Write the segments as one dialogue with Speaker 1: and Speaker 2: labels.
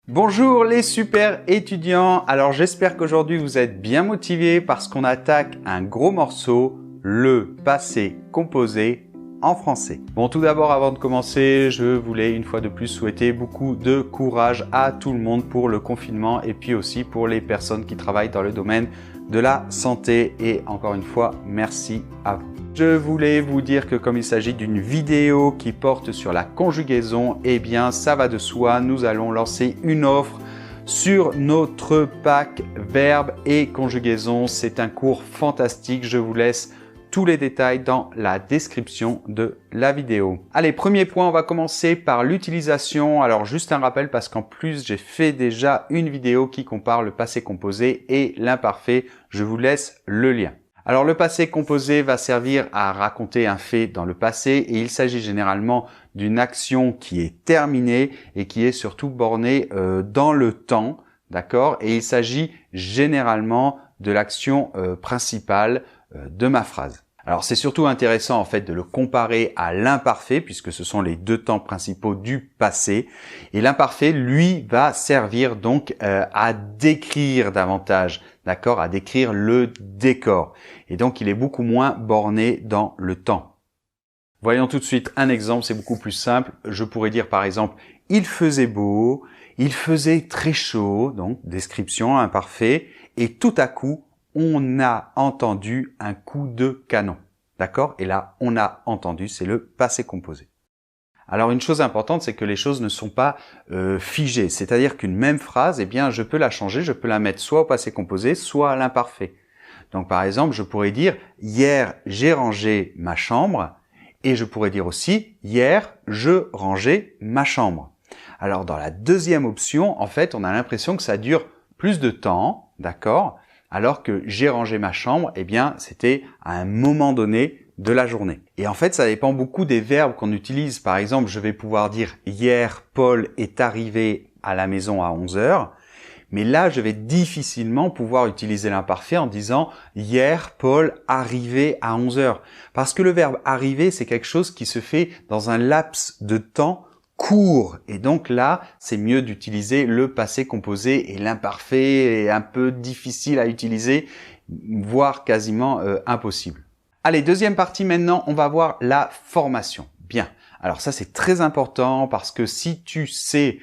Speaker 1: Bonjour les super étudiants, alors j'espère qu'aujourd'hui vous êtes bien motivés parce qu'on attaque un gros morceau, le passé composé en français. Bon, tout d'abord avant de commencer, je voulais une fois de plus souhaiter beaucoup de courage à tout le monde pour le confinement et puis aussi pour les personnes qui travaillent dans le domaine de la santé et encore une fois, merci à vous. Je voulais vous dire que comme il s'agit d'une vidéo qui porte sur la conjugaison, eh bien ça va de soi, nous allons lancer une offre sur notre pack verbes et conjugaison. C'est un cours fantastique, je vous laisse tous les détails dans la description de la vidéo. Allez, premier point, on va commencer par l'utilisation. Alors juste un rappel parce qu'en plus j'ai fait déjà une vidéo qui compare le passé composé et l'imparfait. Je vous laisse le lien. Alors le passé composé va servir à raconter un fait dans le passé et il s'agit généralement d'une action qui est terminée et qui est surtout bornée dans le temps, d'accord? Et il s'agit généralement de l'action principale de ma phrase. Alors c'est surtout intéressant en fait de le comparer à l'imparfait puisque ce sont les deux temps principaux du passé et l'imparfait lui va servir donc à décrire davantage, d'accord, à décrire le décor et donc il est beaucoup moins borné dans le temps. Voyons tout de suite un exemple, c'est beaucoup plus simple. Je pourrais dire par exemple il faisait beau, il faisait très chaud, donc description imparfait et tout à coup on a entendu un coup de canon. D'accord? Et là, on a entendu, c'est le passé composé. Alors, une chose importante, c'est que les choses ne sont pas figées. C'est-à-dire qu'une même phrase, eh bien, je peux la changer, je peux la mettre soit au passé composé, soit à l'imparfait. Donc, par exemple, je pourrais dire « Hier, j'ai rangé ma chambre » et je pourrais dire aussi « Hier, je rangeais ma chambre ». Alors, dans la deuxième option, en fait, on a l'impression que ça dure plus de temps, d'accord ? Alors que j'ai rangé ma chambre, eh bien, c'était à un moment donné de la journée. Et en fait, ça dépend beaucoup des verbes qu'on utilise. Par exemple, je vais pouvoir dire « Hier, Paul est arrivé à la maison à 11 heures ». Mais là, je vais difficilement pouvoir utiliser l'imparfait en disant « Hier, Paul arrivait à 11 heures ». Parce que le verbe « arriver », c'est quelque chose qui se fait dans un laps de temps court. Et donc là, c'est mieux d'utiliser le passé composé et l'imparfait est un peu difficile à utiliser, voire quasiment impossible. Allez, deuxième partie maintenant, on va voir la formation. Bien, alors ça c'est très important parce que si tu sais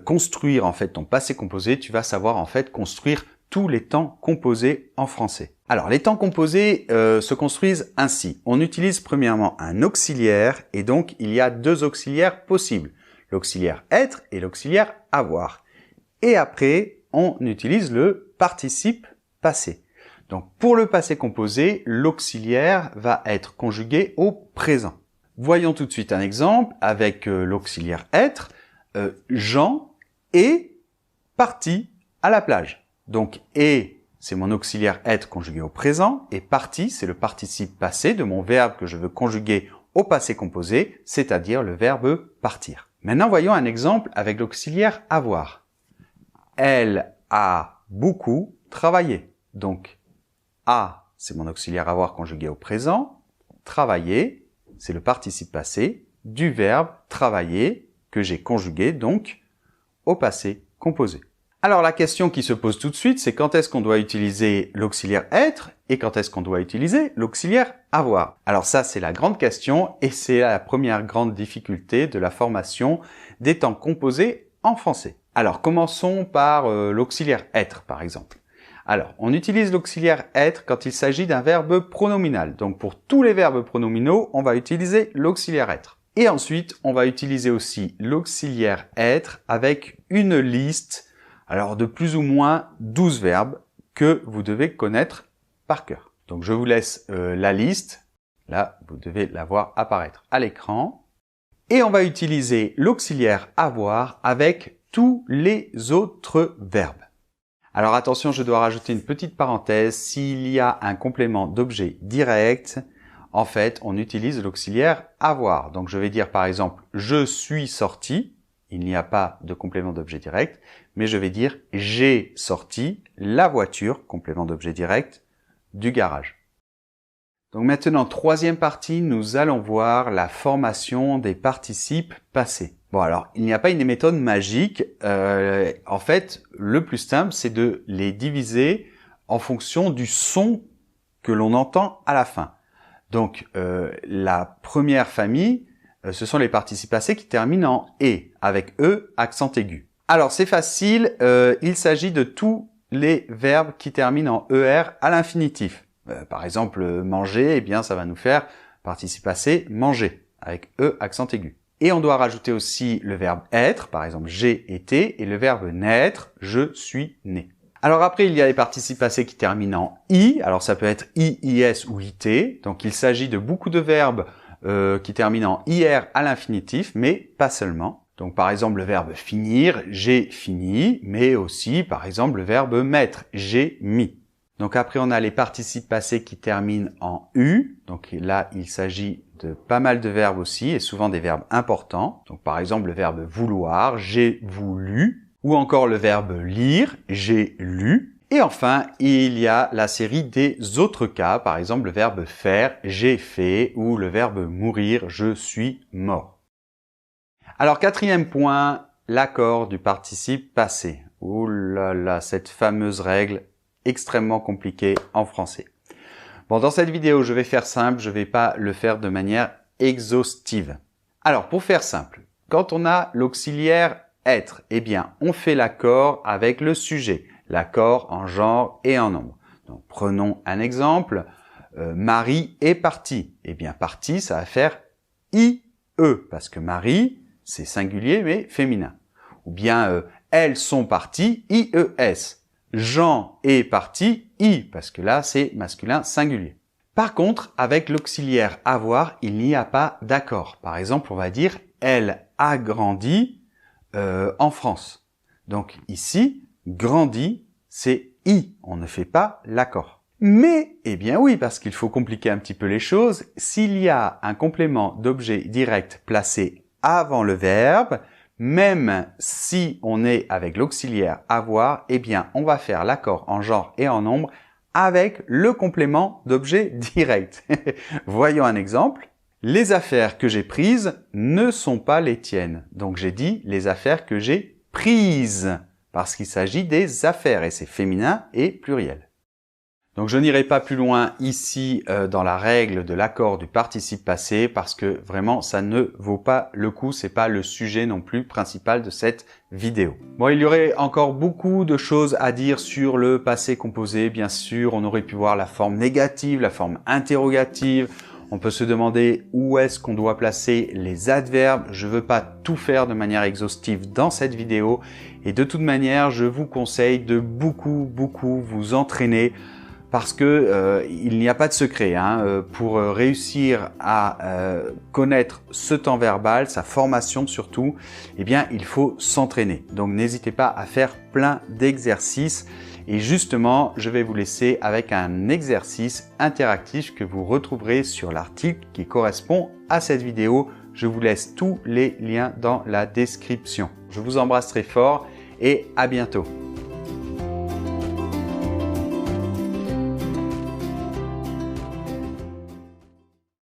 Speaker 1: construire en fait ton passé composé, tu vas savoir en fait construire tous les temps composés en français. Alors, les temps composés se construisent ainsi. On utilise premièrement un auxiliaire et donc il y a deux auxiliaires possibles. L'auxiliaire être et l'auxiliaire avoir. Et après, on utilise le participe passé. Donc, pour le passé composé, l'auxiliaire va être conjugué au présent. Voyons tout de suite un exemple avec l'auxiliaire être. Jean est parti à la plage. Donc, est, c'est mon auxiliaire être conjugué au présent, et parti, c'est le participe passé de mon verbe que je veux conjuguer au passé composé, c'est-à-dire le verbe partir. Maintenant, voyons un exemple avec l'auxiliaire avoir. Elle a beaucoup travaillé. Donc, a, c'est mon auxiliaire avoir conjugué au présent. Travailler, c'est le participe passé du verbe travailler que j'ai conjugué donc au passé composé. Alors la question qui se pose tout de suite, c'est quand est-ce qu'on doit utiliser l'auxiliaire être et quand est-ce qu'on doit utiliser l'auxiliaire avoir. Alors ça, c'est la grande question et c'est la première grande difficulté de la formation des temps composés en français. Alors commençons par l'auxiliaire être par exemple. Alors, on utilise l'auxiliaire être quand il s'agit d'un verbe pronominal. Donc pour tous les verbes pronominaux, on va utiliser l'auxiliaire être. Et ensuite, on va utiliser aussi l'auxiliaire être avec une liste alors de plus ou moins 12 verbes que vous devez connaître par cœur. Donc je vous laisse la liste. Là, vous devez la voir apparaître à l'écran. Et on va utiliser l'auxiliaire avoir avec tous les autres verbes. Alors attention, je dois rajouter une petite parenthèse. S'il y a un complément d'objet direct, en fait, on utilise l'auxiliaire avoir. Donc je vais dire par exemple « je suis sorti ». Il n'y a pas de complément d'objet direct, mais je vais dire « j'ai sorti la voiture », complément d'objet direct, du garage. Donc maintenant, troisième partie, nous allons voir la formation des participes passés. Bon, alors, il n'y a pas une méthode magique. En fait, le plus simple, c'est de les diviser en fonction du son que l'on entend à la fin. Donc, la première famille, ce sont les participes passés qui terminent en « et », avec « e » accent aigu. Alors, c'est facile, il s'agit de tous les verbes qui terminent en « er » à l'infinitif. Par exemple, manger, eh bien, ça va nous faire participe passé « manger » avec « e » accent aigu. Et on doit rajouter aussi le verbe être, par exemple j'ai été, et le verbe naître, je suis né. Alors après, il y a les participes passés qui terminent en i, alors ça peut être i, is ou it, donc il s'agit de beaucoup de verbes qui terminent en ir à l'infinitif, mais pas seulement. Donc par exemple le verbe finir, j'ai fini, mais aussi par exemple le verbe mettre, j'ai mis. Donc après, on a les participes passés qui terminent en U. Donc là, il s'agit de pas mal de verbes aussi, et souvent des verbes importants. Donc par exemple, le verbe vouloir, j'ai voulu. Ou encore le verbe lire, j'ai lu. Et enfin, il y a la série des autres cas. Par exemple, le verbe faire, j'ai fait. Ou le verbe mourir, je suis mort. Alors, quatrième point, l'accord du participe passé. Ouh là là, cette fameuse règle extrêmement compliqué en français. Bon, dans cette vidéo, je vais faire simple, je ne vais pas le faire de manière exhaustive. Alors, pour faire simple, quand on a l'auxiliaire être, eh bien, on fait l'accord avec le sujet, l'accord en genre et en nombre. Donc, prenons un exemple, Marie est partie. Eh bien, partie, ça va faire IE, parce que Marie, c'est singulier mais féminin. Ou bien, elles sont parties, IES. Jean est parti, I, parce que là, c'est masculin singulier. Par contre, avec l'auxiliaire avoir, il n'y a pas d'accord. Par exemple, on va dire « elle a grandi en France ». Donc ici, « grandi », c'est « I », on ne fait pas l'accord. Mais, eh bien oui, parce qu'il faut compliquer un petit peu les choses, s'il y a un complément d'objet direct placé avant le verbe, même si on est avec l'auxiliaire avoir, eh bien, on va faire l'accord en genre et en nombre avec le complément d'objet direct. Voyons un exemple. Les affaires que j'ai prises ne sont pas les tiennes. Donc, j'ai dit les affaires que j'ai prises parce qu'il s'agit des affaires et c'est féminin et pluriel. Donc je n'irai pas plus loin ici dans la règle de l'accord du participe passé parce que vraiment ça ne vaut pas le coup, c'est pas le sujet non plus principal de cette vidéo. Bon, il y aurait encore beaucoup de choses à dire sur le passé composé, bien sûr, on aurait pu voir la forme négative, la forme interrogative. On peut se demander où est-ce qu'on doit placer les adverbes. Je ne veux pas tout faire de manière exhaustive dans cette vidéo et de toute manière, je vous conseille de beaucoup vous entraîner parce que il n'y a pas de secret pour réussir à connaître ce temps verbal, sa formation surtout, eh bien il faut s'entraîner. Donc n'hésitez pas à faire plein d'exercices et justement je vais vous laisser avec un exercice interactif que vous retrouverez sur l'article qui correspond à cette vidéo. Je vous laisse tous les liens dans la description. Je vous embrasse très fort et à bientôt.